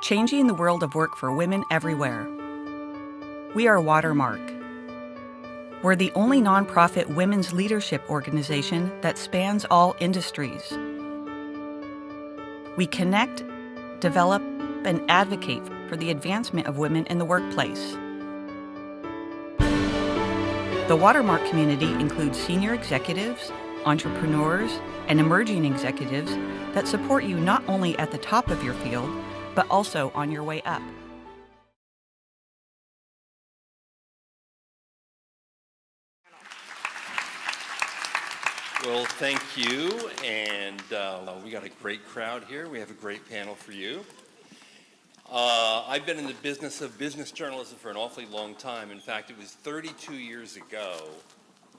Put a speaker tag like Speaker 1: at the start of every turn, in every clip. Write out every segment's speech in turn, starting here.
Speaker 1: changing the world of work for women everywhere. We are Watermark. We're the only nonprofit women's leadership organization that spans all industries. We connect, develop, and advocate for the advancement of women in the workplace. The Watermark community includes senior executives, entrepreneurs, and emerging executives that support you not only at the top of your field, but also on your way up.
Speaker 2: Well, thank you, and we got a great crowd here. We have a great panel for you. I've been in the business of business journalism for an awfully long time. In fact, it was 32 years ago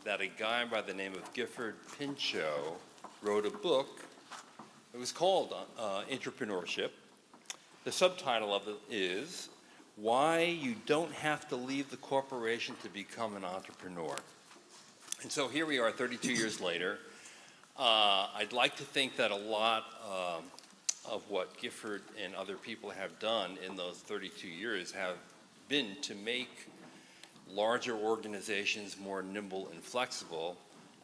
Speaker 2: that a guy by the name of Gifford Pinchot wrote a book. It was called Intrapreneurship. The subtitle of it is Why You Don't Have to Leave the Corporation to Become an Entrepreneur. And so here we are 32 years later. I'd like to think that a lot of what Gifford and other people have done in those 32 years have been to make larger organizations more nimble and flexible.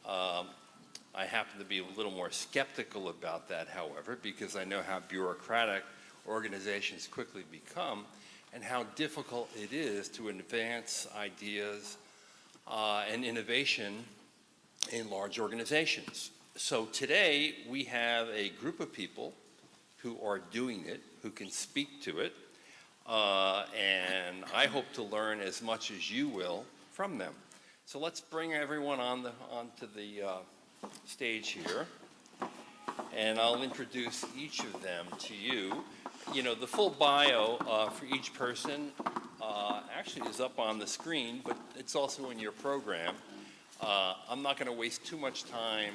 Speaker 2: I happen to be a little more skeptical about that, however, because I know how bureaucratic organizations quickly become and how difficult it is to advance ideas and innovation in large organizations. So today we have a group of people who are doing it, who can speak to it, and I hope to learn as much as you will from them. So let's bring everyone onto the stage here, and I'll introduce each of them to you. You know, the full bio for each person actually is up on the screen, but it's also in your program. I'm not going to waste too much time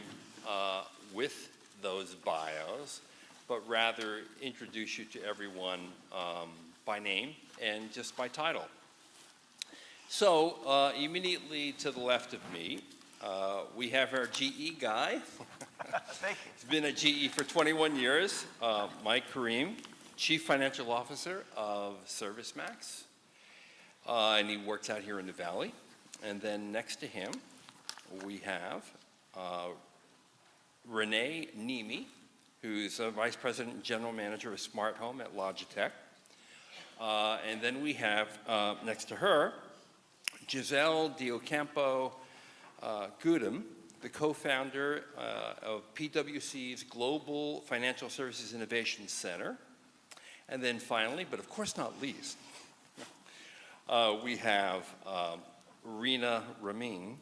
Speaker 2: with those bios, but rather introduce you to everyone by name and just by title. So immediately to the left of me, we have our GE guy.
Speaker 3: Thank you.
Speaker 2: He's been at GE for 21 years, Mike Kareem, Chief Financial Officer of ServiceMax, and he works out here in the Valley. And then next to him, we have Renee Nemi, who's a Vice President and General Manager of Smart Home at Logitech. And then we have, next to her, Giselle Diocampo Gudem, the co-founder of PwC's Global Financial Services Innovation Center. And then finally, but of course not least, we have Rena Ramin,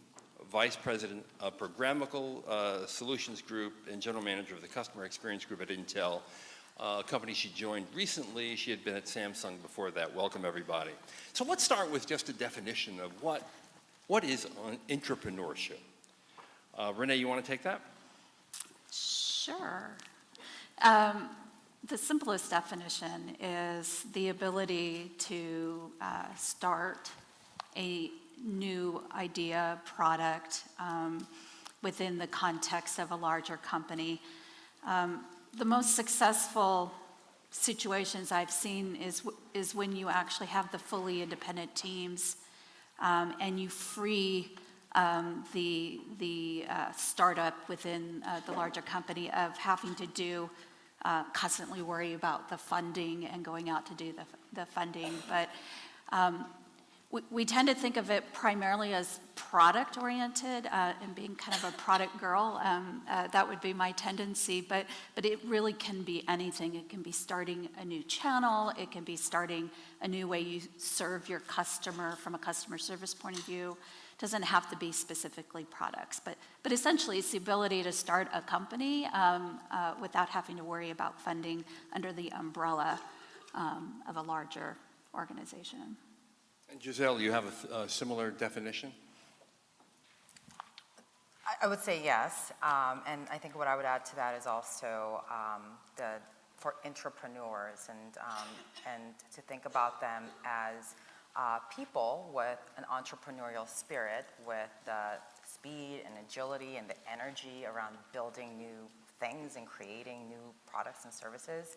Speaker 2: Vice President of Programmable Solutions Group and General Manager of the Customer Experience Group at Intel, a company she joined recently. She had been at Samsung before that. Welcome, everybody. So let's start with just a definition of what is intrapreneurship. Renee, you want to take that?
Speaker 4: Sure. The simplest definition is the ability to start a new idea, product within the context of a larger company. The most successful situations I've seen is when you actually have the fully independent teams and you free the startup within the larger company of having to constantly worry about the funding and going out to do the funding. But we tend to think of it primarily as product-oriented and being kind of a product girl. That would be my tendency, but it really can be anything. It can be starting a new channel. It can be starting a new way you serve your customer from a customer service point of view. It doesn't have to be specifically products, but essentially it's the ability to start a company without having to worry about funding under the umbrella of a larger organization.
Speaker 2: And Giselle, you have a similar definition?
Speaker 3: I would say yes, and I think what I would add to that is also for intrapreneurs and to think about them as people with an entrepreneurial spirit, with the speed and agility and the energy around building new things and creating new products and services.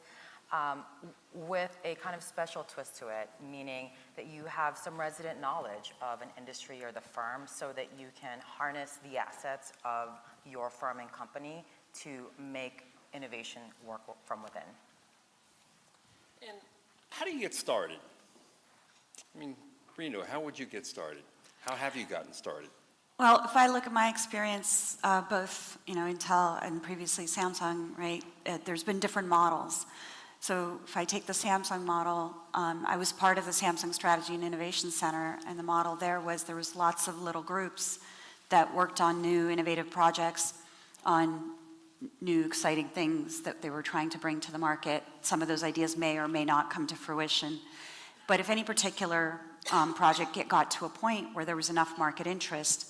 Speaker 3: with a kind of special twist to it, meaning that you have some resident knowledge of an industry or the firm so that you can harness the assets of your firm and company to make innovation work from within.
Speaker 2: And how do you get started? I mean, Reno, how would you get started? How have you gotten started?
Speaker 5: Well, if I look at my experience, both Intel and previously Samsung, right? There's been different models. So if I take the Samsung model, I was part of the Samsung Strategy and Innovation Center, and the model there was lots of little groups that worked on new innovative projects, on new exciting things that they were trying to bring to the market. Some of those ideas may or may not come to fruition. But if any particular project got to a point where there was enough market interest,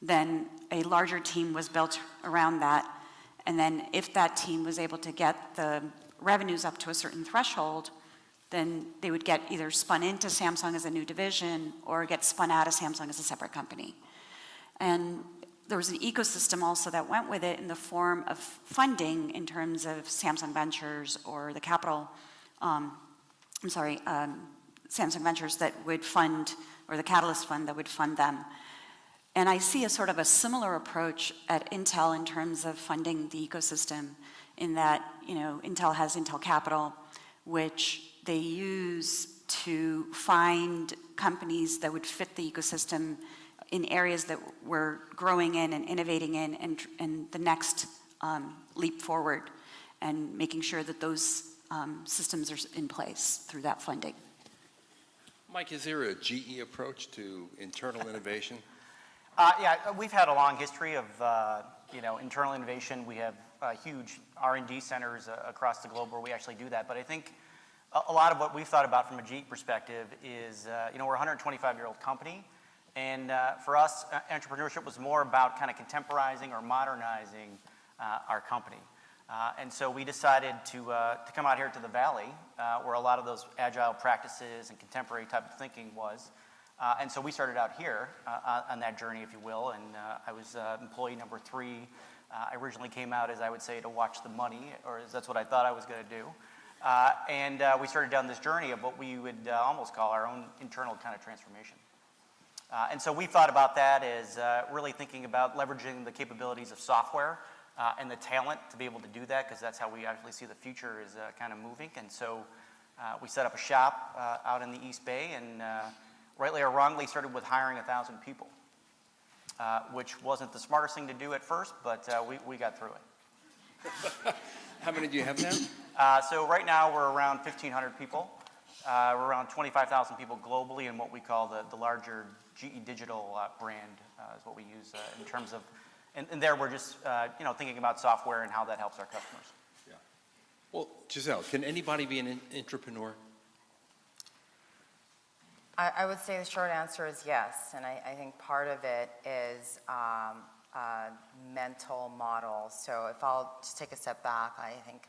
Speaker 5: then a larger team was built around that. And then if that team was able to get the revenues up to a certain threshold, then they would get either spun into Samsung as a new division or get spun out of Samsung as a separate company. And there was an ecosystem also that went with it in the form of funding in terms of Samsung Ventures or the capital, Samsung Ventures that would fund, or the Catalyst Fund that would fund them. And I see a sort of a similar approach at Intel in terms of funding the ecosystem, in that, Intel has Intel Capital, which they use to find companies that would fit the ecosystem in areas that we're growing in and innovating in, and the next leap forward, and making sure that those systems are in place through that funding.
Speaker 2: Mike, is there a GE approach to internal innovation?
Speaker 6: Yeah, we've had a long history of internal innovation. We have huge R&D centers across the globe where we actually do that. But I think a lot of what we've thought about from a GE perspective is, we're a 125-year-old company. And for us, entrepreneurship was more about kind of contemporizing or modernizing our company. And so we decided to come out here to the Valley, where a lot of those agile practices and contemporary type of thinking was. And so we started out here on that journey, if you will. And I was employee number 3. I originally came out, as I would say, to watch the money, or that's what I thought I was going to do. And we started down this journey of what we would almost call our own internal kind of transformation. And so we thought about that as really thinking about leveraging the capabilities of software and the talent to be able to do that, because that's how we actually see the future is kind of moving. And so we set up a shop out in the East Bay, and rightly or wrongly started with hiring 1,000 people, which wasn't the smartest thing to do at first, but we got through it.
Speaker 2: How many do you have now?
Speaker 6: So right now we're around 1,500 people. We're around 25,000 people globally in what we call the larger GE Digital brand is what we use in terms of, and there we're just thinking about software and how that helps our customers.
Speaker 2: Yeah. Well, Giselle, can anybody be an intrapreneur?
Speaker 3: I would say the short answer is yes, and I think part of it is mental model. So if I'll just take a step back, I think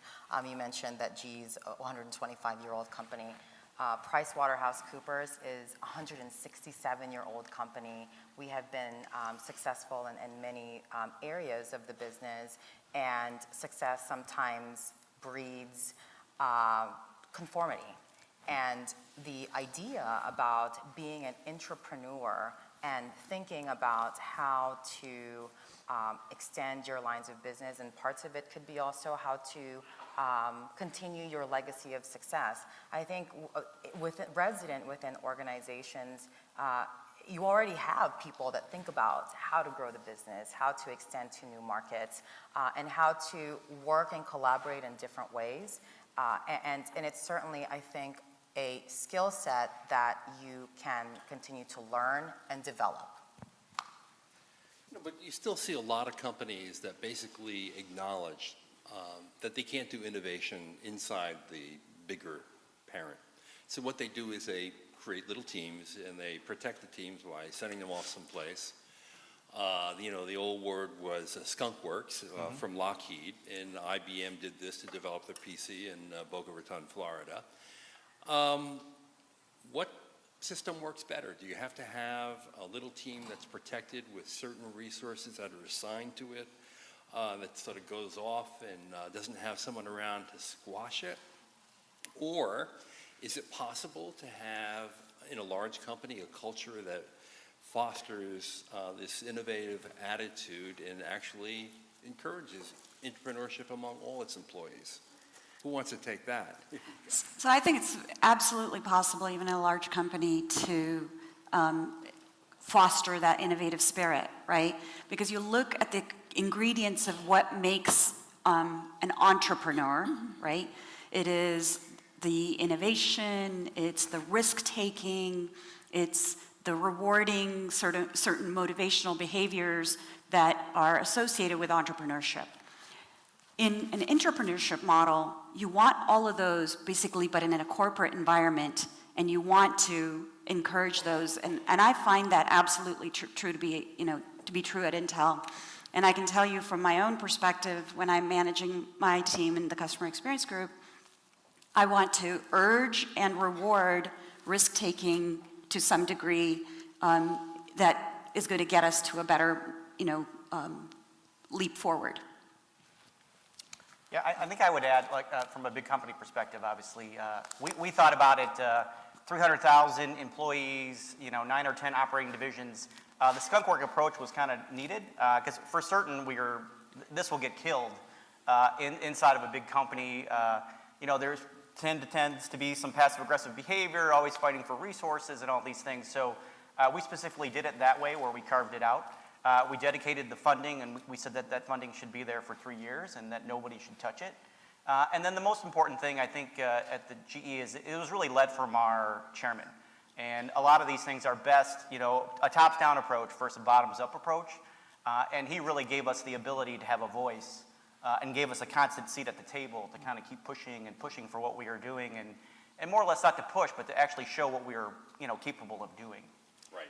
Speaker 3: you mentioned that GE's a 125-year-old company. PricewaterhouseCoopers is a 167-year-old company. We have been successful in many areas of the business, and success sometimes breeds conformity. And the idea about being an intrapreneur and thinking about how to extend your lines of business, and parts of it could be also how to continue your legacy of success. I think resident within organizations, you already have people that think about how to grow the business, how to extend to new markets, and how to work and collaborate in different ways. And it's certainly, I think, a skill set that you can continue to learn and develop.
Speaker 2: But you still see a lot of companies that basically acknowledge that they can't do innovation inside the bigger parent. So what they do is they create little teams, and they protect the teams by sending them off someplace. The old word was skunk works from Lockheed, and IBM did this to develop their PC in Boca Raton, Florida. What system works better? Do you have to have a little team that's protected with certain resources that are assigned to it, that sort of goes off and doesn't have someone around to squash it? Or is it possible to have, in a large company, a culture that fosters this innovative attitude and actually encourages entrepreneurship among all its employees? Who wants to take that?
Speaker 5: So I think it's absolutely possible, even in a large company, to foster that innovative spirit, right? Because you look at the ingredients of what makes an entrepreneur, right? It is the innovation, it's the risk-taking, it's the rewarding certain motivational behaviors that are associated with entrepreneurship. In an intrapreneurship model, you want all of those basically, but in a corporate environment, and you want to encourage those. And I find that absolutely true to be, to be true at Intel. And I can tell you from my own perspective, when I'm managing my team in the customer experience group, I want to urge and reward risk-taking to some degree that is going to get us to a better, leap forward.
Speaker 6: Yeah, I think I would add, from a big company perspective, obviously, we thought about it, 300,000 employees, 9 or 10 operating divisions. The skunk work approach was kind of needed, because for certain this will get killed inside of a big company. There's tends to be some passive-aggressive behavior, always fighting for resources and all these things. So we specifically did it that way, where we carved it out. We dedicated the funding, and we said that funding should be there for 3 years and that nobody should touch it. And then the most important thing, I think, at the GE is it was really led from our chairman. And a lot of these things are best, a tops-down approach versus a bottoms-up approach. And he really gave us the ability to have a voice and gave us a constant seat at the table to kind of keep pushing for what we are doing. And more or less not to push, but to actually show what we are, capable of doing.
Speaker 2: Right.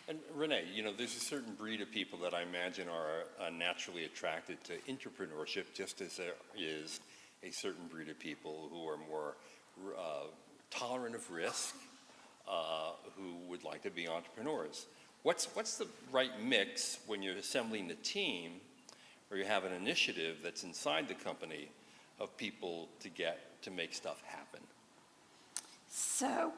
Speaker 2: And Renee, there's a certain breed of people that I imagine are naturally attracted to entrepreneurship, just as there is a certain breed of people who are more tolerant of risk, who would like to be entrepreneurs. What's the right mix when you're assembling a team, or you have an initiative that's inside the company of people to make stuff happen?
Speaker 4: So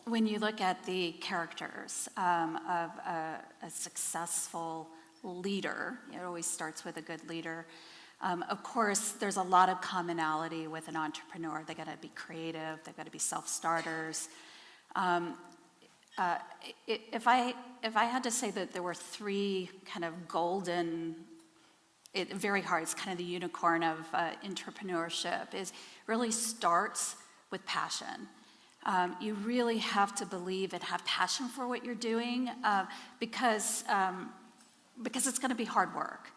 Speaker 4: when you look at the characters of a successful leader, it always starts with a good leader. Of course, there's a lot of commonality with an entrepreneur. They got to be creative. They've got to be self-starters. If I had to say that there were 3 kind of golden, very hard, it's kind of the unicorn of entrepreneurship, is really starts with passion. You really have to believe and have passion for what you're doing because it's going to be hard work.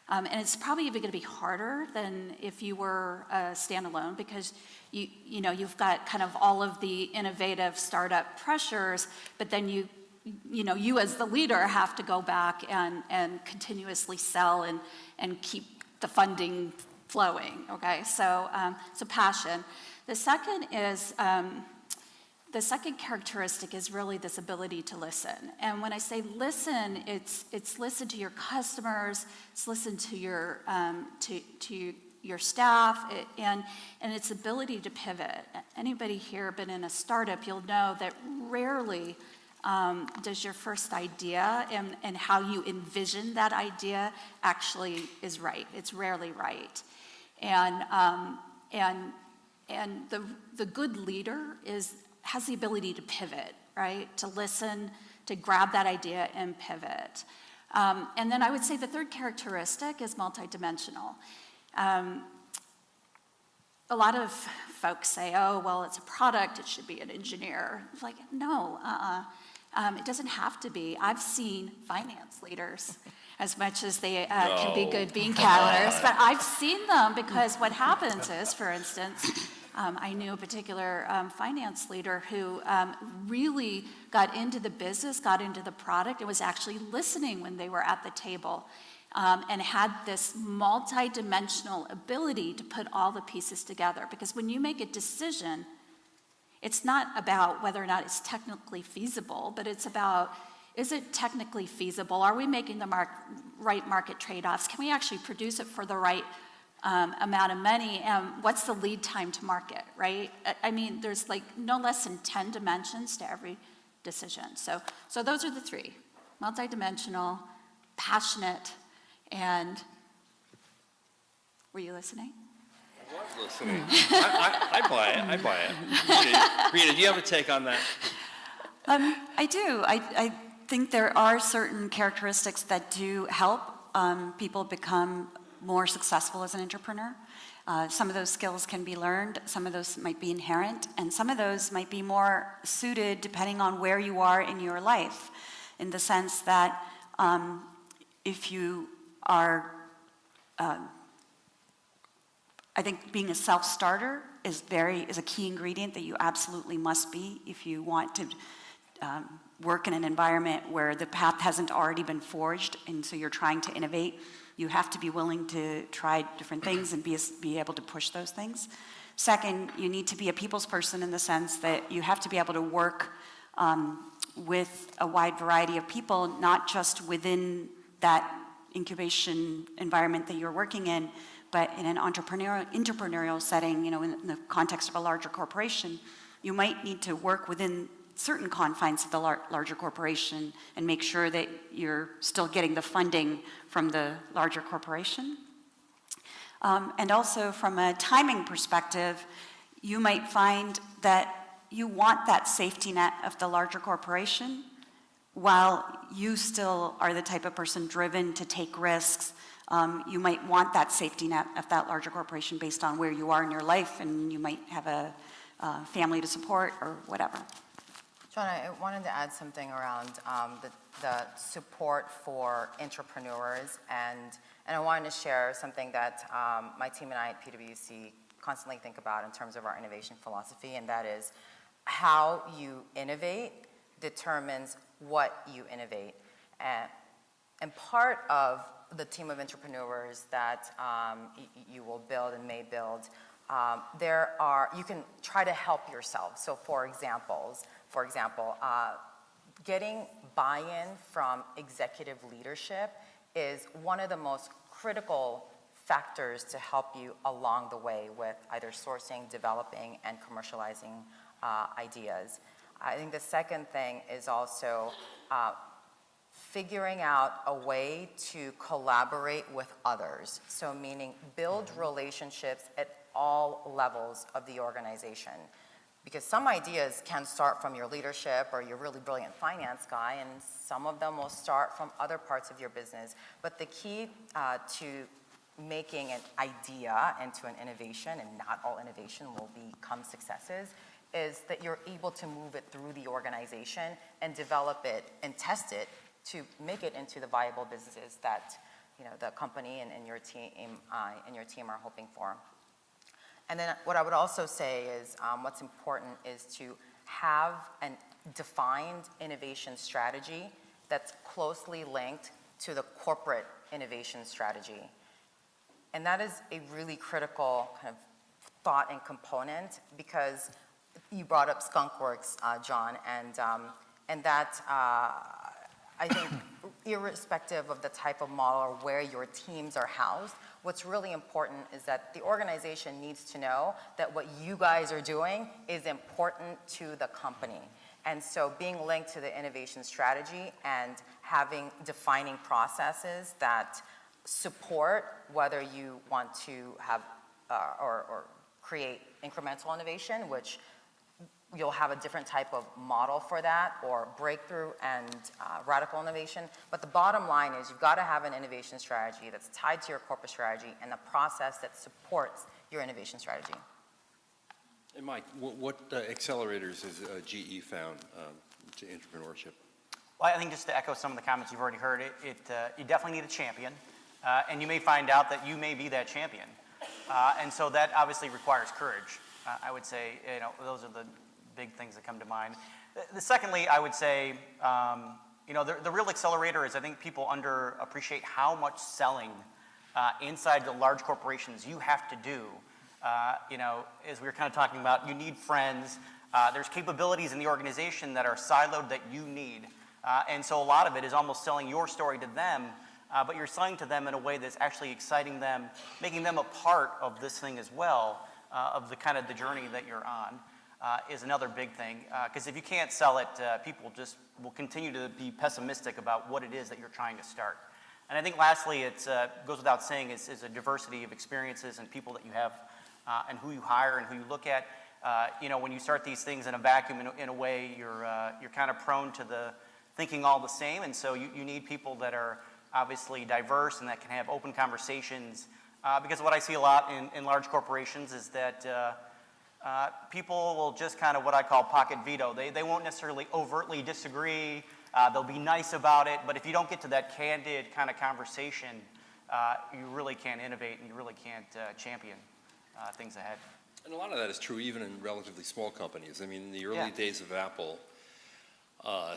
Speaker 4: And it's probably even going to be harder than if you were standalone, because you've got kind of all of the innovative startup pressures, but then you as the leader have to go back and continuously sell and keep the funding flowing. Okay, so passion. The second is. The second characteristic is really this ability to listen. And when I say listen, it's listen to your customers, it's listen to your staff, and its ability to pivot. Anybody here been in a startup, you'll know that rarely does your first idea and how you envision that idea actually is right. It's rarely right. And the good leader has the ability to pivot, right? To listen, to grab that idea and pivot. And then I would say the third characteristic is multidimensional. A lot of folks say, oh, well, it's a product, it should be an engineer. It's like, no, it doesn't have to be. I've seen finance leaders, as much as they can be good bean counters, but I've seen them, because what happens is, for instance, I knew a particular finance leader who really got into the business, got into the product, and was actually listening when they were at the table, and had this multi-dimensional ability to put all the pieces together. Because when you make a decision, it's not about whether or not it's technically feasible, but it's about, is it technically feasible? Are we making the right market trade-offs? Can we actually produce it for the right amount of money, and what's the lead time to market, right? I mean, there's like no less than 10 dimensions to every decision. So those are the three: multidimensional, passionate, and were you listening?
Speaker 2: I was listening. I buy it. I buy it. Rita, do you have a take on that?
Speaker 5: I do. I think there are certain characteristics that do help people become more successful as an entrepreneur. Some of those skills can be learned, some of those might be inherent, and some of those might be more suited depending on where you are in your life, in the sense that if you are, I think being a self-starter is a key ingredient that you absolutely must be if you want to work in an environment where the path hasn't already been forged, and so you're trying to innovate. You have to be willing to try different things and be able to push those things. Second, you need to be a people's person in the sense that you have to be able to work with a wide variety of people, not just within that incubation environment that you're working in, but in an entrepreneurial setting, in the context of a larger corporation. You might need to work within certain confines of the larger corporation and make sure that you're still getting the funding from the larger corporation. And also from a timing perspective, you might find that you want that safety net of the larger corporation while you still are the type of person driven to take risks. You might want that safety net of that larger corporation based on where you are in your life, and you might have a family to support or whatever.
Speaker 3: John, I wanted to add something around the support for entrepreneurs, and I wanted to share something that my team and I at PwC constantly think about in terms of our innovation philosophy, and that is how you innovate determines what you innovate. And part of the team of entrepreneurs that you will build and may build, you can try to help yourself. So for example, getting buy-in from executive leadership is one of the most critical factors to help you along the way with either sourcing, developing, and commercializing ideas. I think the second thing is also figuring out a way to collaborate with others. So meaning build relationships at all levels of the organization. Because some ideas can start from your leadership or your really brilliant finance guy, and some of them will start from other parts of your business. But the key to making an idea into an innovation, and not all innovation will become successes, is that you're able to move it through the organization and develop it and test it to make it into the viable businesses that the company and your team are hoping for. And then what I would also say is what's important is to have a defined innovation strategy that's closely linked to the corporate innovation strategy. And that is a really critical kind of thought and component, because you brought up skunkworks, John, and that I think irrespective of the type of model or where your teams are housed, what's really important is that the organization needs to know that what you guys are doing is important to the company. And so being linked to the innovation strategy and defining processes that support whether you want to have or create incremental innovation, which you'll have a different type of model for that, or breakthrough and radical innovation. But the bottom line is you've got to have an innovation strategy that's tied to your corporate strategy and a process that supports your innovation strategy.
Speaker 2: And Mike, what accelerators has GE found to entrepreneurship?
Speaker 6: Well, I think just to echo some of the comments you've already heard, you definitely need a champion, and you may find out that you may be that champion. And so that obviously requires courage. I would say, those are the big things that come to mind. Secondly, I would say, the real accelerator is I think people underappreciate how much selling inside the large corporations you have to do. As we were kind of talking about, you need friends. There's capabilities in the organization that are siloed that you need. And so a lot of it is almost selling your story to them but you're selling to them in a way that's actually exciting them, making them a part of this thing as well, of the kind of the journey that you're on, is another big thing. Because if you can't sell it, people just will continue to be pessimistic about what it is that you're trying to start. And I think lastly, it goes without saying, is a diversity of experiences and people that you have, and who you hire and who you look at. When you start these things in a vacuum, in a way, you're kind of prone to the thinking all the same, and so you need people that are obviously diverse and that can have open conversations. Because what I see a lot in large corporations is that people will just kind of what I call pocket veto. They won't necessarily overtly disagree. They'll be nice about it, but if you don't get to that candid kind of conversation, you really can't innovate and you really can't champion things ahead.
Speaker 2: And a lot of that is true even in relatively small companies. I mean, in the early days of Apple,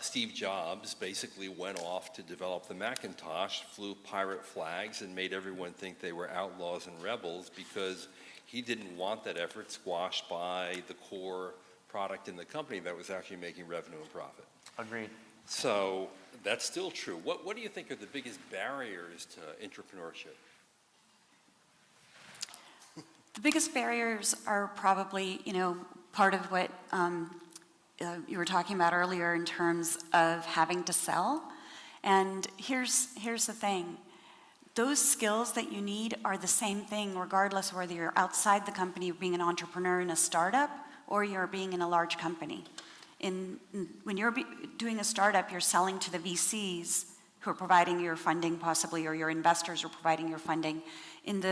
Speaker 2: Steve Jobs basically went off to develop the Macintosh, flew pirate flags, and made everyone think they were outlaws and rebels because he didn't want that effort squashed by the core product in the company that was actually making revenue and profit.
Speaker 6: Agreed.
Speaker 2: So that's still true. What do you think are the biggest barriers to entrepreneurship?
Speaker 5: The biggest barriers are probably, part of what you were talking about earlier in terms of having to sell. And here's the thing. Those skills that you need are the same thing regardless of whether you're outside the company being an entrepreneur in a startup or you're being in a large company. When you're doing a startup, you're selling to the VCs who are providing your funding possibly, or your investors are providing your funding. In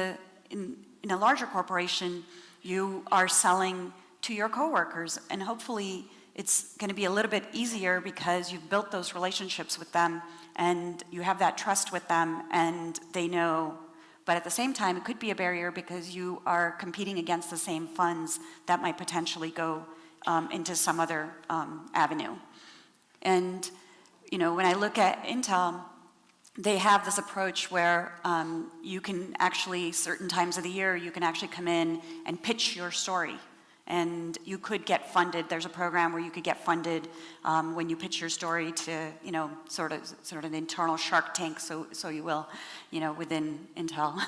Speaker 5: a larger corporation, you are selling to your coworkers, and hopefully it's going to be a little bit easier because you've built those relationships with them and you have that trust with them and they know. But at the same time, it could be a barrier because you are competing against the same funds that might potentially go into some other avenue. And, when I look at Intel, they have this approach where you can actually, certain times of the year, you can actually come in and pitch your story. And you could get funded. There's a program where you could get funded when you pitch your story to, sort of an internal Shark Tank, so you will, within Intel.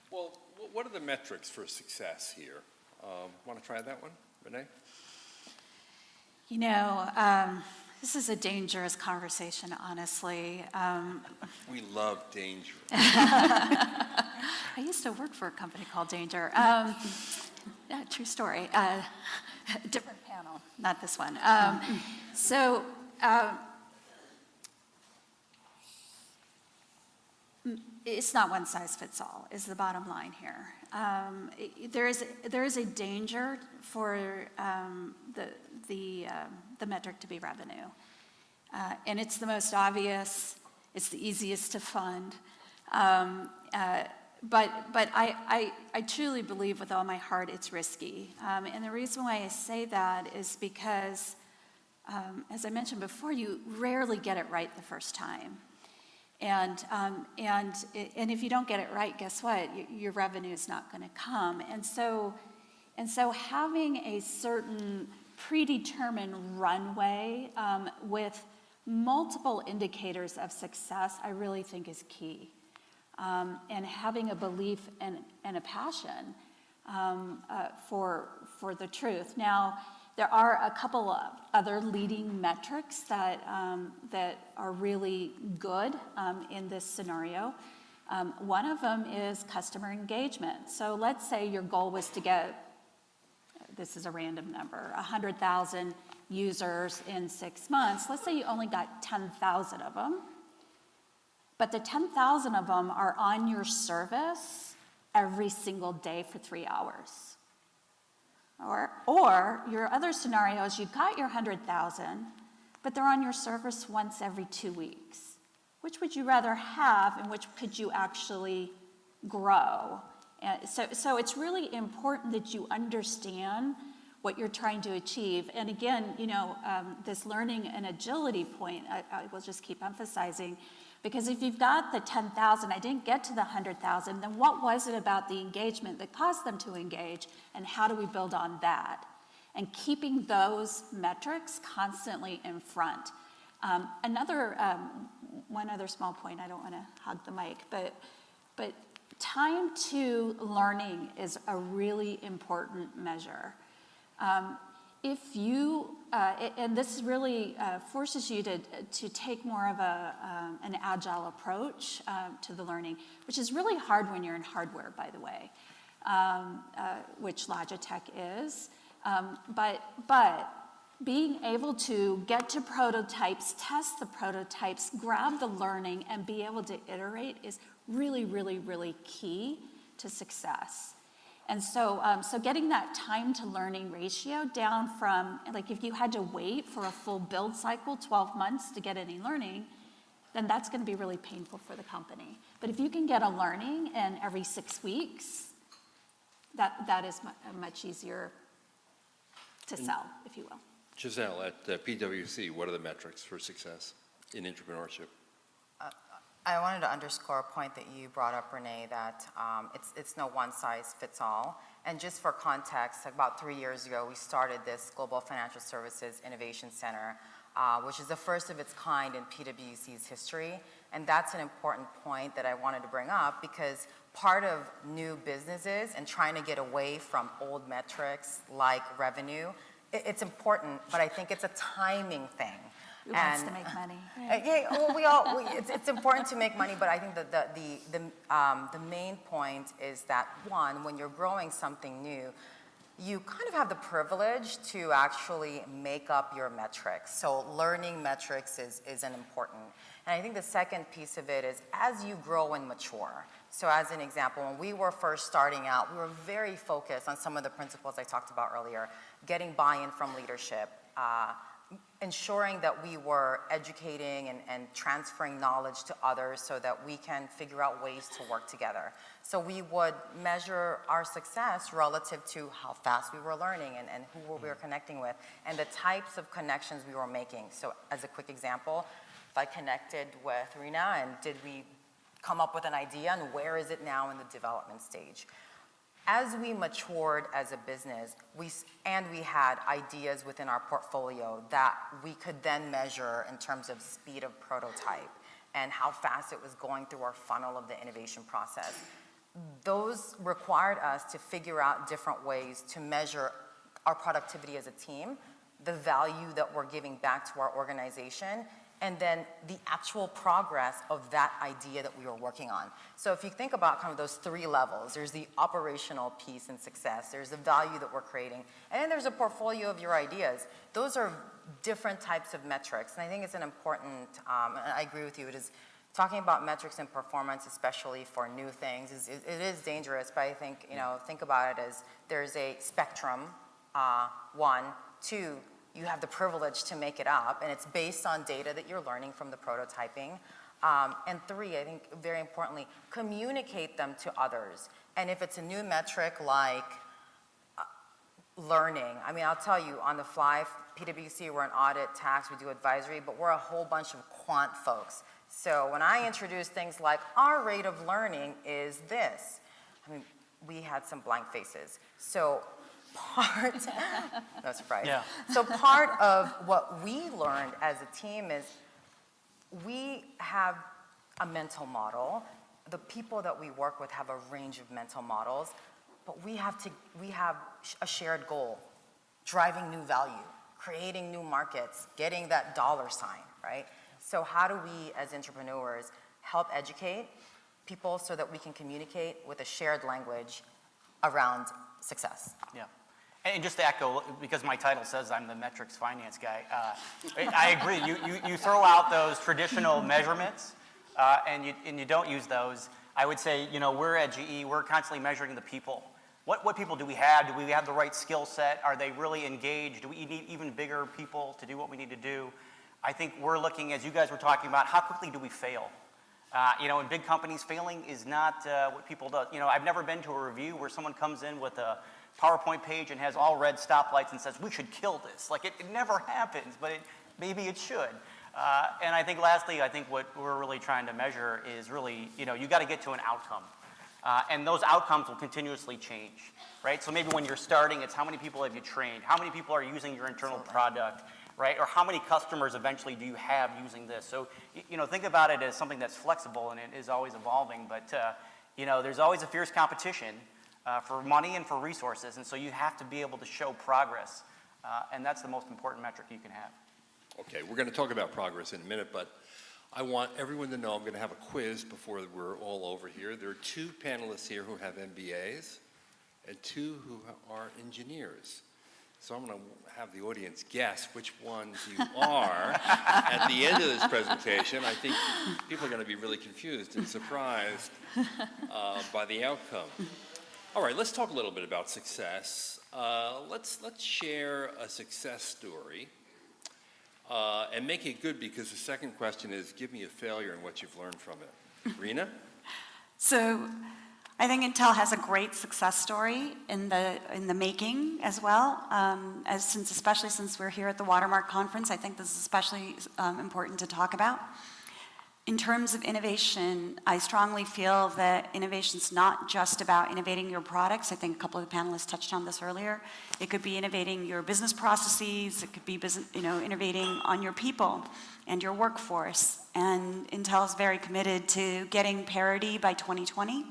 Speaker 2: Well, what are the metrics for success here? Want to try that one, Renee?
Speaker 4: This is a dangerous conversation, honestly.
Speaker 2: We love danger.
Speaker 4: I used to work for a company called Danger. Yeah, true story. Different panel, not this one. It's not one size fits all, is the bottom line here. There is a danger for the metric to be revenue. And it's the most obvious, it's the easiest to fund. But I truly believe with all my heart it's risky. And the reason why I say that is because, as I mentioned before, you rarely get it right the first time. And if you don't get it right, guess what? Your revenue is not going to come. And so having a certain predetermined runway with multiple indicators of success, I really think is key. And having a belief and a passion for the truth. Now, there are a couple of other leading metrics that are really good in this scenario. One of them is customer engagement. So let's say your goal was to get, this is a random number, 100,000 users in 6 months. Let's say you only got 10,000 of them, but the 10,000 of them are on your service every single day for 3 hours. Or your other scenario is you got your 100,000, but they're on your service once every 2 weeks. Which would you rather have, and which could you actually grow? So it's really important that you understand what you're trying to achieve. And again, this learning and agility point, I will just keep emphasizing, because if you've got the 10,000, I didn't get to the 100,000, then what was it about the engagement that caused them to engage, and how do we build on that? And keeping those metrics constantly in front. Another one other small point, I don't want to hog the mic, but time to learning is a really important measure. If you, and this really forces you to take more of an agile approach to the learning, which is really hard when you're in hardware, by the way, which Logitech is. But being able to get to prototypes, test the prototypes, grab the learning, and be able to iterate is really, really, really key to success. And so, so getting that time to learning ratio down from, like if you had to wait for a full build cycle, 12 months to get any learning, then that's going to be really painful for the company. But if you can get a learning in every 6 weeks, that is much easier to sell, if you will.
Speaker 2: Giselle, at PwC, what are the metrics for success in entrepreneurship?
Speaker 3: I wanted to underscore a point that you brought up, Renee, that it's no one size fits all. And just for context, about 3 years ago, we started this Global Financial Services Innovation Center, which is the first of its kind in PwC's history. And that's an important point that I wanted to bring up, because part of new businesses and trying to get away from old metrics like revenue, it's important, but I think it's a timing thing.
Speaker 4: Who wants to make money?
Speaker 3: Yeah, well, it's important to make money, but I think that the main point is that, one, when you're growing something new, you kind of have the privilege to actually make up your metrics. So learning metrics is an important. And I think the second piece of it is as you grow and mature. So as an example, when we were first starting out, we were very focused on some of the principles I talked about earlier, getting buy-in from leadership, ensuring that we were educating and transferring knowledge to others so that we can figure out ways to work together. So we would measure our success relative to how fast we were learning and who we were connecting with and the types of connections we were making. So as a quick example, if I connected with Rena and did we come up with an idea and where is it now in the development stage? As we matured as a business, we had ideas within our portfolio that we could then measure in terms of speed of prototype and how fast it was going through our funnel of the innovation process. Those required us to figure out different ways to measure our productivity as a team, the value that we're giving back to our organization, and then the actual progress of that idea that we were working on. So if you think about kind of those three levels, there's the operational piece and success, there's the value that we're creating, and then there's a portfolio of your ideas. Those are different types of metrics, and I think it's an important, and I agree with you, it is talking about metrics and performance, especially for new things, it is dangerous, but I think, think about it as there's a spectrum, 1, 2, you have the privilege to make it up, and it's based on data that you're learning from the prototyping. And 3, I think very importantly, communicate them to others. And if it's a new metric like learning, I mean, I'll tell you, on the fly, PwC, we're an audit, tax, we do advisory, but we're a whole bunch of quant folks. So when I introduce things like our rate of learning is this, I mean, we had some blank faces. So no surprise.
Speaker 6: Yeah.
Speaker 3: So part of what we learned as a team is we have a mental model. The people that we work with have a range of mental models, but we have a shared goal, driving new value, creating new markets, getting that dollar sign, right? So how do we as entrepreneurs help educate people so that we can communicate with a shared language around success?
Speaker 6: Yeah. And just to echo, because my title says I'm the metrics finance guy, I agree. You throw out those traditional measurements and you don't use those. I would say, we're at GE, we're constantly measuring the people. What people do we have? Do we have the right skill set? Are they really engaged? Do we need even bigger people to do what we need to do? I think we're looking, as you guys were talking about, how quickly do we fail? In big companies, failing is not what people do. I've never been to a review where someone comes in with a PowerPoint page and has all red stoplights and says, we should kill this. Like, it never happens, but maybe it should. And I think lastly, what we're really trying to measure is really, you got to get to an outcome. And those outcomes will continuously change, right? So maybe when you're starting, it's how many people have you trained? How many people are using your internal product? right? Or how many customers eventually do you have using this? So, think about it as something that's flexible and it is always evolving, but, there's always a fierce competition for money and for resources, and so you have to be able to show progress, and that's the most important metric you can have.
Speaker 2: Okay, we're going to talk about progress in a minute, but I want everyone to know I'm going to have a quiz before we're all over here. There are 2 panelists here who have MBAs and 2 who are engineers. So I'm going to have the audience guess which ones you are at the end of this presentation. I think people are going to be really confused and surprised by the outcome. All right, let's talk a little bit about success. Let's share a success story and make it good, because the second question is, give me a failure and what you've learned from it. Rena?
Speaker 5: So I think Intel has a great success story in the making as well. Especially since we're here at the Watermark conference, I think this is especially important to talk about. In terms of innovation, I strongly feel that innovation's not just about innovating your products. I think a couple of the panelists touched on this earlier. It could be innovating your business processes. It could be innovating on your people and your workforce. And Intel is very committed to getting parity by 2020.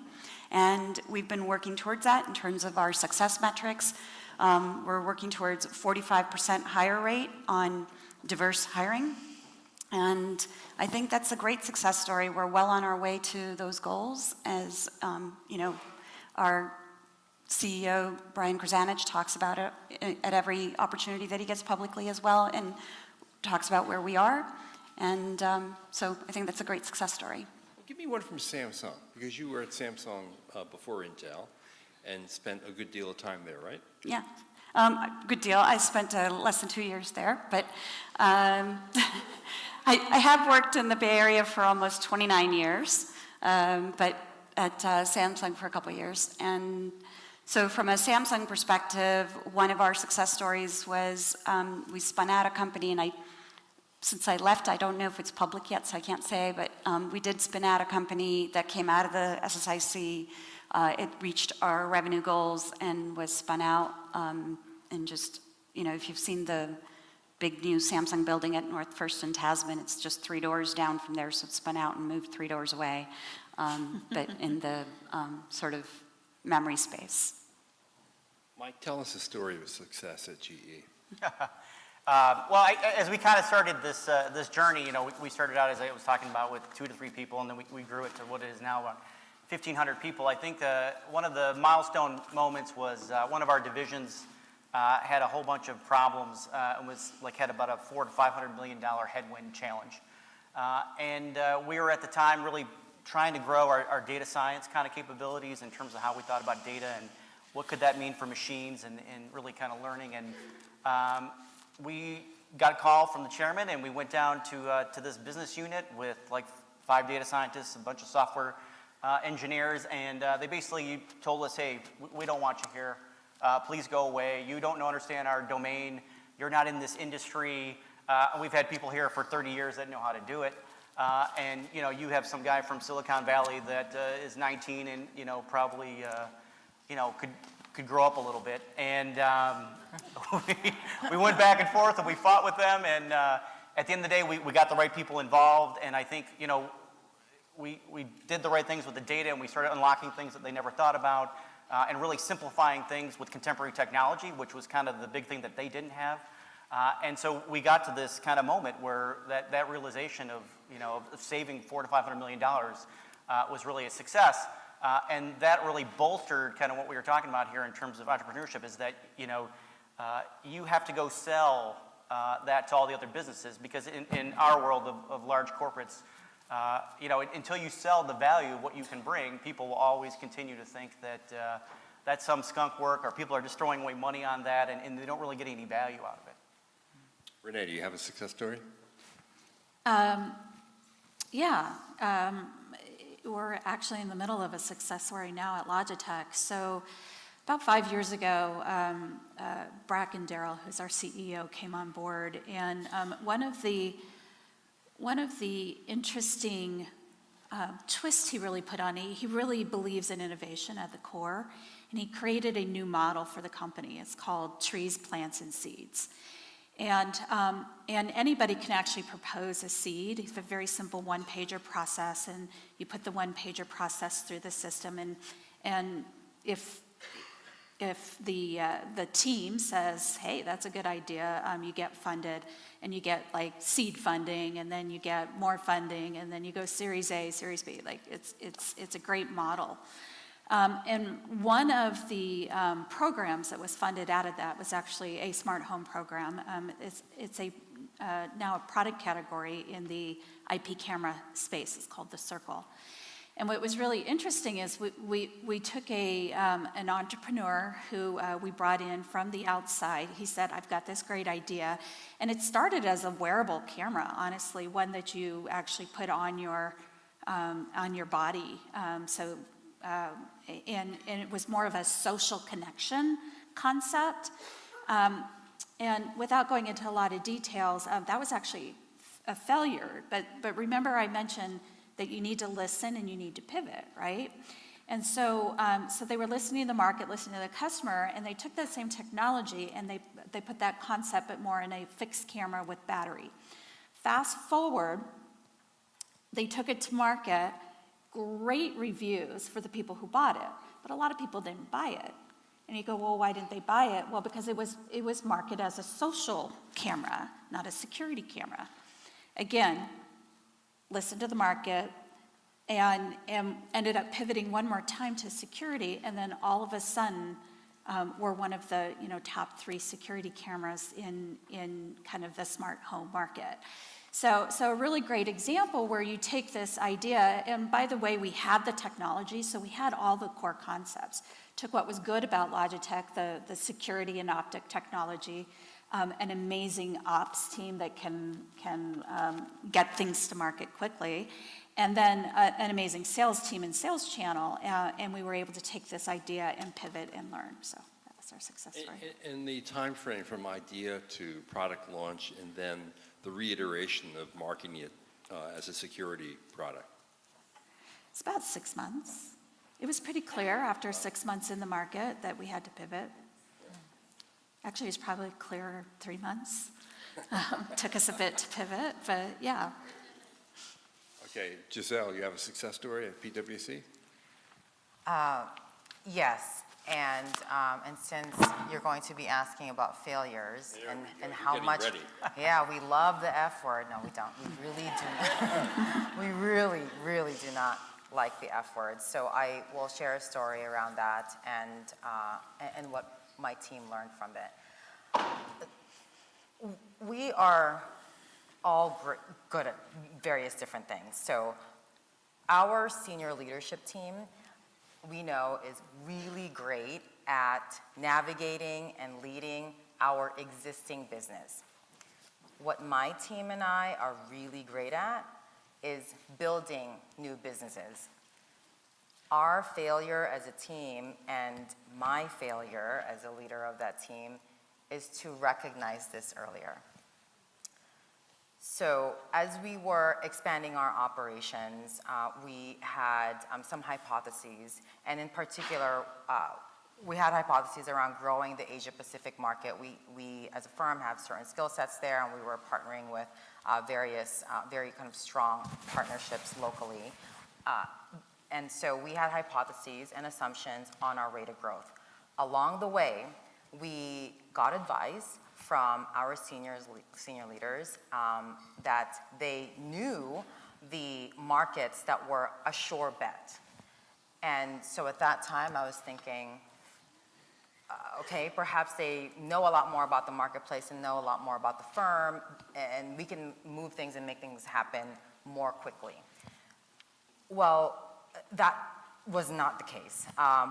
Speaker 5: And we've been working towards that in terms of our success metrics. We're working towards 45% higher rate on diverse hiring. And I think that's a great success story. We're well on our way to those goals, as our CEO, Brian Krzanich, talks about it at every opportunity that he gets publicly as well, and talks about where we are. And so I think that's a great success story.
Speaker 2: Give me one from Samsung, because you were at Samsung before Intel and spent a good deal of time there, right?
Speaker 5: Yeah, good deal. I spent less than 2 years there, but I have worked in the Bay Area for almost 29 years, but at Samsung for a couple of years. And so from a Samsung perspective, one of our success stories was we spun out a company, and since I left, I don't know if it's public yet, so I can't say, but we did spin out a company that came out of the SSIC. It reached our revenue goals and was spun out. And just, if you've seen the big new Samsung building at North First and Tasman, it's just 3 doors down from there, so it's spun out and moved 3 doors away, but in the sort of memory space.
Speaker 2: Mike, tell us a story of success at GE.
Speaker 6: Well, as we kind of started this journey, we started out, as I was talking about, with 2 to 3 people, and then we grew it to what it is now, about 1,500 people. I think one of the milestone moments was one of our divisions had a whole bunch of problems and had about a $400 to $500 million headwind challenge. And we were at the time really trying to grow our data science kind of capabilities in terms of how we thought about data and what could that mean for machines, and really kind of learning. And we got a call from the chairman, and we went down to this business unit with 5 data scientists, a bunch of software engineers, and they basically told us, hey, we don't want you here. Please go away. You don't understand our domain. You're not in this industry. We've had people here for 30 years that know how to do it. And you have some guy from Silicon Valley that is 19 and probably could grow up a little bit. And we went back and forth, and we fought with them. And at the end of the day, we got the right people involved. And I think we did the right things with the data, and we started unlocking things that they never thought about. And really simplifying things with contemporary technology, which was kind of the big thing that they didn't have. And so we got to this kind of moment where that realization of saving $400 to $500 million was really a success. And that really bolstered kind of what we were talking about here in terms of entrepreneurship, is that you have to go sell that to all the other businesses, because in our world of large corporates, until you sell the value of what you can bring, people will always continue to think that that's some skunk work, or people are just throwing away money on that, and they don't really get any value out of it.
Speaker 2: Renee, do you have a success story?
Speaker 4: Yeah. We're actually in the middle of a success story now at Logitech. So about 5 years ago, Bracken Darrell, who's our CEO, came on board, and one of the interesting twists he really put on it, he really believes in innovation at the core, and he created a new model for the company. It's called Trees, Plants, and Seeds. And anybody can actually propose a seed. It's a very simple one-pager process, and you put the one-pager process through the system. And if the team says, hey, that's a good idea, you get funded, and you get like seed funding, and then you get more funding, and then you go Series A, Series B. Like it's a great model. And one of the programs that was funded out of that was actually a smart home program. It's now a product category in the IP camera space. It's called the Circle. And what was really interesting is we took an entrepreneur who we brought in from the outside. He said, I've got this great idea. And it started as a wearable camera, honestly, one that you actually put on your body. And it was more of a social connection concept. And without going into a lot of details, that was actually a failure. But remember I mentioned that you need to listen and you need to pivot, right? And so they were listening to the market, listening to the customer, and they took that same technology and they put that concept, but more in a fixed camera with battery. Fast forward, they took it to market, great reviews for the people who bought it, but a lot of people didn't buy it. And you go, well, why didn't they buy it? Well, because it was marketed as a social camera, not a security camera. Again, listened to the market and ended up pivoting one more time to security, and then all of a sudden we're one of the top 3 security cameras in kind of the smart home market. So a really great example where you take this idea, and by the way, we had the technology, so we had all the core concepts. Took what was good about Logitech, the security and optic technology, an amazing ops team that can get things to market quickly, and then an amazing sales team and sales channel, and we were able to take this idea and pivot and learn. So that was our success story.
Speaker 2: And the time frame from idea to product launch and then the reiteration of marketing it as a security product?
Speaker 4: It's about 6 months. It was pretty clear after 6 months in the market that we had to pivot. Actually, it was probably clearer 3 months. Took us a bit to pivot, but yeah.
Speaker 2: Okay, Giselle, you have a success story at PwC?
Speaker 3: Yes, and since you're going to be asking about failures and how much,
Speaker 2: ready.
Speaker 3: Yeah, we love the F word. No, we don't. We really do. We really, really do not like the F word. So I will share a story around that and what my team learned from it. We are all good at various different things. So our senior leadership team, we know, is really great at navigating and leading our existing business. What my team and I are really great at is building new businesses. Our failure as a team and my failure as a leader of that team is to recognize this earlier. So as we were expanding our operations, we had some hypotheses, and in particular, we had hypotheses around growing the Asia Pacific market. We as a firm have certain skill sets there, and we were partnering with various very kind of strong partnerships locally. And so we had hypotheses and assumptions on our rate of growth. Along the way, we got advice from our senior leaders that they knew the markets that were a sure bet. And so at that time, I was thinking, okay, perhaps they know a lot more about the marketplace and know a lot more about the firm, and we can move things and make things happen more quickly. Well, that was not the case.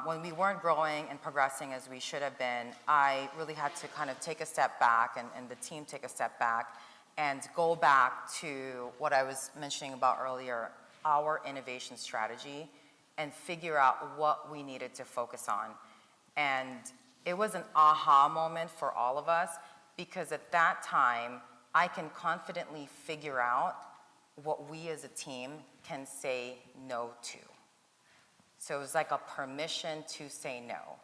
Speaker 3: When we weren't growing and progressing as we should have been, I really had to kind of take a step back and the team take a step back and go back to what I was mentioning about earlier, our innovation strategy, and figure out what we needed to focus on. And it was an aha moment for all of us, because at that time, I can confidently figure out what we as a team can say no to. So it was like a permission to say no.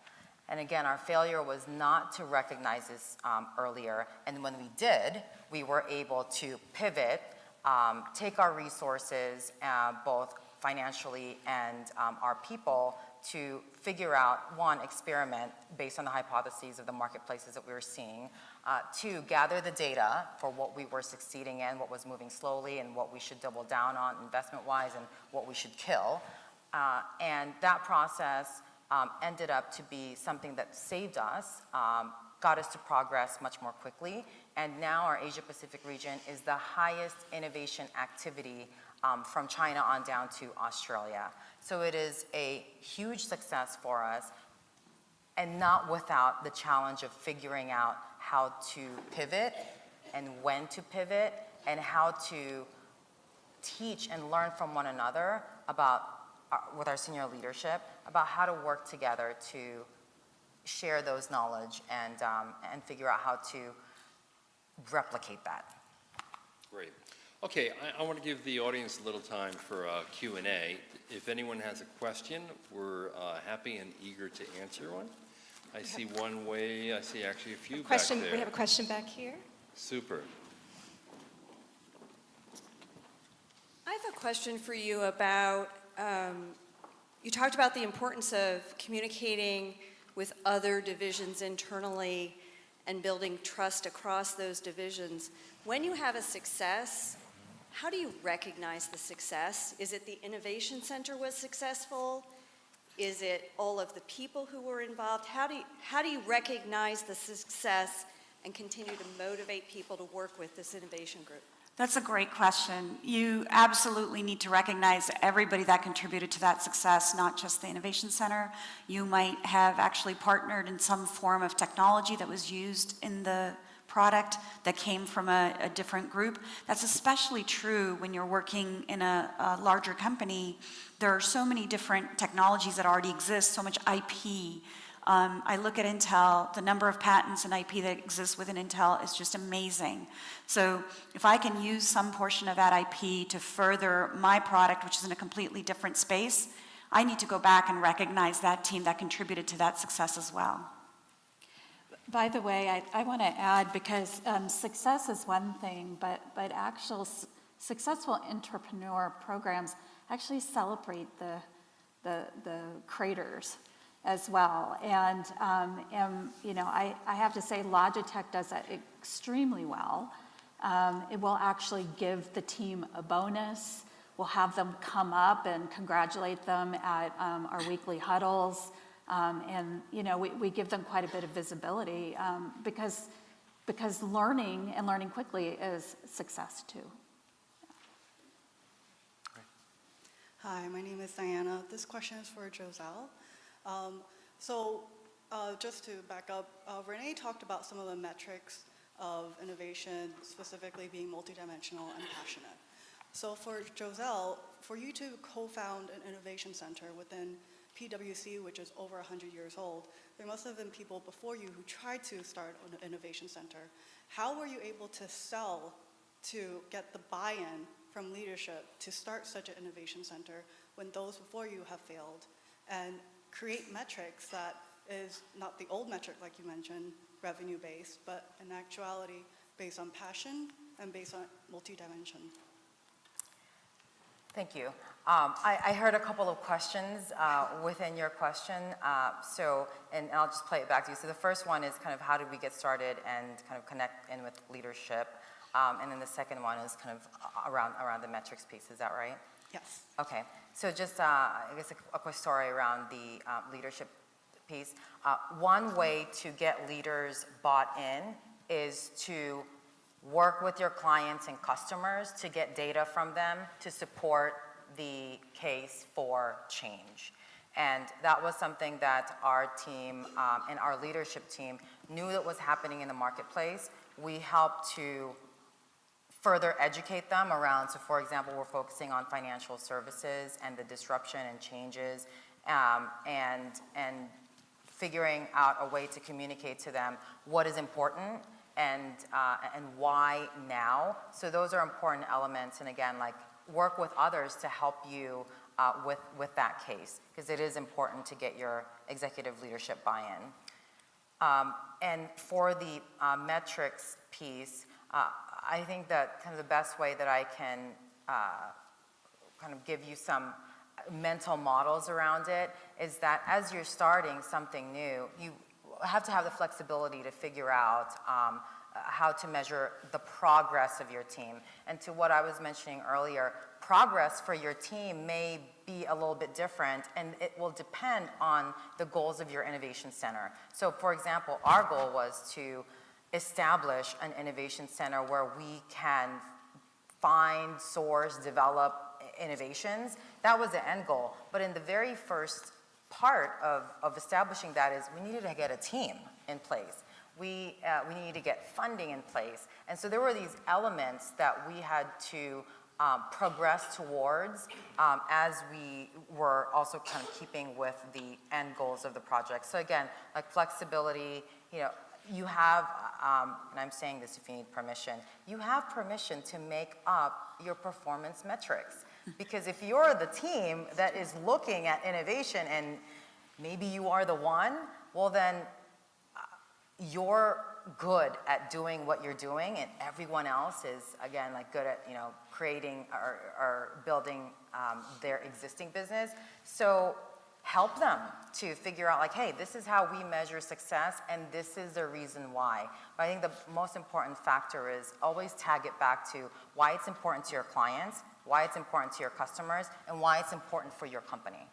Speaker 3: And again, our failure was not to recognize this earlier. And when we did, we were able to pivot, take our resources, both financially and our people, to figure out, one, experiment based on the hypotheses of the marketplaces that we were seeing. Two, gather the data for what we were succeeding in, what was moving slowly, and what we should double down on investment-wise, and what we should kill. And that process ended up to be something that saved us, got us to progress much more quickly, and now our Asia-Pacific region is the highest innovation activity from China on down to Australia. So it is a huge success for us, and not without the challenge of figuring out how to pivot and when to pivot, and how to teach and learn from one another about, with our senior leadership, about how to work together to share those knowledge and figure out how to replicate that.
Speaker 2: Great. Okay, I want to give the audience a little time for Q&A. If anyone has a question, we're happy and eager to answer one. I see one way, I see actually a few back there.
Speaker 7: We have a question back here.
Speaker 2: Super.
Speaker 7: I have a question for you about, you talked about the importance of communicating with other divisions internally and building trust across those divisions. When you have a success, how do you recognize the success? Is it the Innovation Center was successful? Is it all of the people who were involved? How do you recognize the success and continue to motivate people to work with this innovation group?
Speaker 5: That's a great question. You absolutely need to recognize everybody that contributed to that success, not just the Innovation Center. You might have actually partnered in some form of technology that was used in the product that came from a different group. That's especially true when you're working in a larger company. There are so many different technologies that already exist, so much IP. I look at Intel, the number of patents and IP that exists within Intel is just amazing. So if I can use some portion of that IP to further my product, which is in a completely different space, I need to go back and recognize that team that contributed to that success as well.
Speaker 4: By the way, I want to add, because success is one thing, but actual successful entrepreneur programs actually celebrate the creators as well. And you know, I have to say Logitech does that extremely well. It will actually give the team a bonus. We'll have them come up and congratulate them at our weekly huddles. And you know, we give them quite a bit of visibility because learning and learning quickly is success too.
Speaker 8: Hi, my name is Diana. This question is for Joselle. Just to back up, Renee talked about some of the metrics of innovation, specifically being multidimensional and passionate. So for Joselle, for you to co-found an innovation center within PwC, which is over 100 years old, there must have been people before you who tried to start an innovation center. How were you able to sell to get the buy-in from leadership to start such an innovation center when those before you have failed, and create metrics that is not the old metric like you mentioned, revenue-based, but in actuality based on passion and based on multi-dimension?
Speaker 3: Thank you. I heard a couple of questions within your question, and I'll just play it back to you. So the first one is kind of how did we get started and kind of connect in with leadership, and then the second one is kind of around the metrics piece. Is that right?
Speaker 8: Yes.
Speaker 3: Okay. So just I guess a quick story around the leadership piece. One way to get leaders bought in is to work with your clients and customers to get data from them to support the case for change. And that was something that our team and our leadership team knew that was happening in the marketplace. We helped to further educate them around, so for example, we're focusing on financial services and the disruption and changes, and figuring out a way to communicate to them what is important and why now. So those are important elements, and again, like work with others to help you with that case, because it is important to get your executive leadership buy-in. And for the metrics piece, I think that kind of the best way that I can kind of give you some mental models around it is that as you're starting something new, you have to have the flexibility to figure out how to measure the progress of your team. And to what I was mentioning earlier, progress for your team may be a little bit different, and it will depend on the goals of your innovation center. So for example, our goal was to establish an innovation center where we can find, source, develop innovations. That was the end goal. But in the very first part of establishing that is we needed to get a team in place. We needed to get funding in place. And so there were these elements that we had to progress towards as we were also kind of keeping with the end goals of the project. So again, like flexibility, you have, and I'm saying this if you need permission, you have permission to make up your performance metrics. Because if you're the team that is looking at innovation and maybe you are the one, well then you're good at doing what you're doing and everyone else is, again, like good at, creating or building their existing business. So help them to figure out like, hey, this is how we measure success and this is the reason why. But I think the most important factor is always tag it back to why it's important to your clients, why it's important to your customers, and why it's important for your company.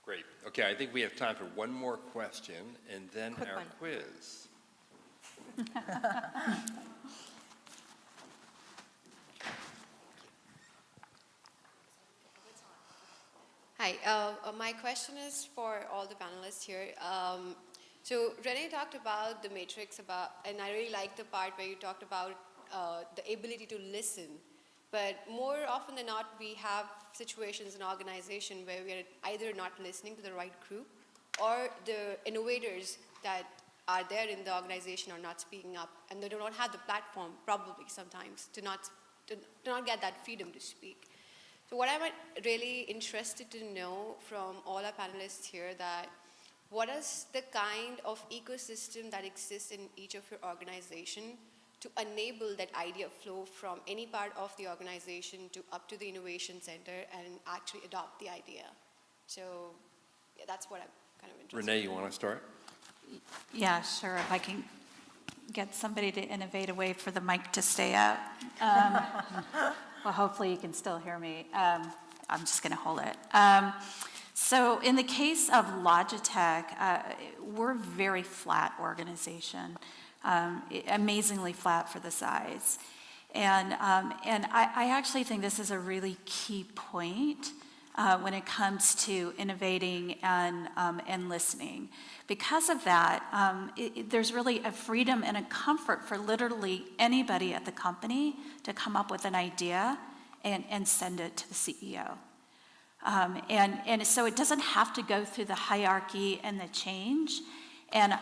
Speaker 2: Great. Okay, I think we have time for one more question and then
Speaker 7: Quick
Speaker 2: our
Speaker 7: one.
Speaker 2: quiz.
Speaker 9: Hi, my question is for all the panelists here. So Renee talked about the matrix and I really like the part where you talked about the ability to listen. But more often than not, we have situations in organization where we are either not listening to the right group or the innovators that are there in the organization are not speaking up and they do not have the platform probably sometimes to not get that freedom to speak. So what I'm really interested to know from all our panelists here that what is the kind of ecosystem that exists in each of your organization to enable that idea flow from any part of the organization to up to the innovation center and actually adopt the idea. So yeah, that's what I'm kind of interested
Speaker 2: Renee,
Speaker 9: in.
Speaker 2: you want to start?
Speaker 4: Yeah, sure, if I can get somebody to innovate a way for the mic to stay up. Well, hopefully you can still hear me. I'm just going to hold it. So in the case of Logitech, we're a very flat organization, amazingly flat for the size. And I actually think this is a really key point when it comes to innovating and listening. Because of that, there's really a freedom and a comfort for literally anybody at the company to come up with an idea and send it to the CEO. And so it doesn't have to go through the hierarchy and the change. And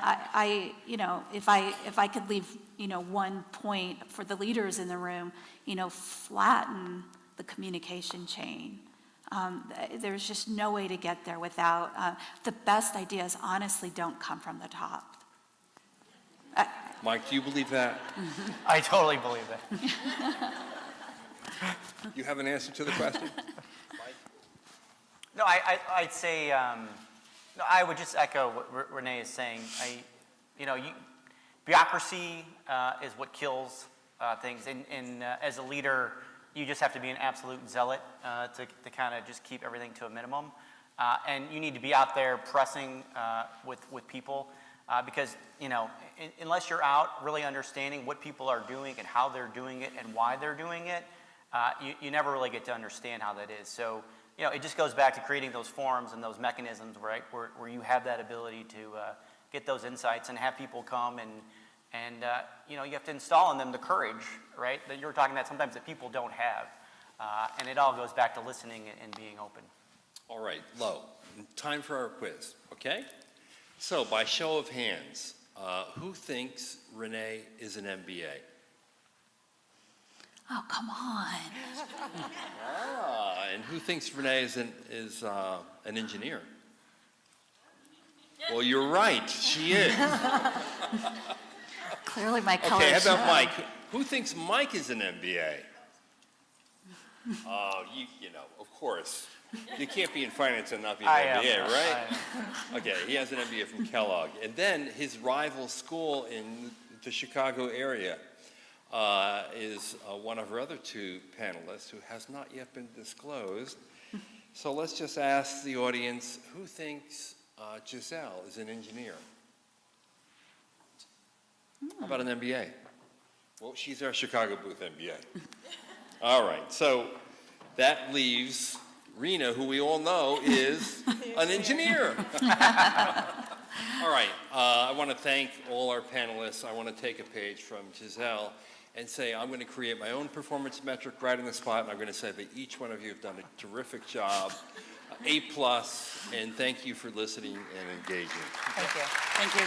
Speaker 4: if I could leave, one point for the leaders in the room, flatten the communication chain. There's just no way to get there without, the best ideas honestly don't come from the top.
Speaker 2: Mike, do you believe that?
Speaker 6: I totally believe that.
Speaker 2: You have an answer to the question?
Speaker 6: No, I'd say, no, I would just echo what Renee is saying. Bureaucracy is what kills things. And as a leader, you just have to be an absolute zealot to kind of just keep everything to a minimum. And you need to be out there pressing with people because, unless you're out really understanding what people are doing and how they're doing it and why they're doing it, you never really get to understand how that is. So, it just goes back to creating those forums and those mechanisms, right, where you have that ability to get those insights and have people come and you have to install in them the courage, right, that you're talking about sometimes that people don't have. And it all goes back to listening and being open.
Speaker 2: All right, Lo, time for our quiz, okay? So by show of hands, who thinks Renee is an MBA?
Speaker 4: Oh, come on.
Speaker 2: And who thinks Renee is an engineer? Well, you're right, she is.
Speaker 4: Clearly my colors.
Speaker 2: Okay, how about Mike? Who thinks Mike is an MBA? Oh, you know, of course. You can't be in finance and not be an MBA, right? Okay, he has an MBA from Kellogg. And then his rival school in the Chicago area is one of our other two panelists who has not yet been disclosed. So let's just ask the audience, who thinks Giselle is an engineer? How about an MBA? Well, she's our Chicago booth MBA. All right, so that leaves Rena, who we all know is an engineer. All right, I want to thank all our panelists. I want to take a page from Giselle and say I'm going to create my own performance metric right on the spot, and I'm going to say that each one of you have done a terrific job, A+, and thank you for listening and engaging.
Speaker 3: Thank you.
Speaker 5: Thank you.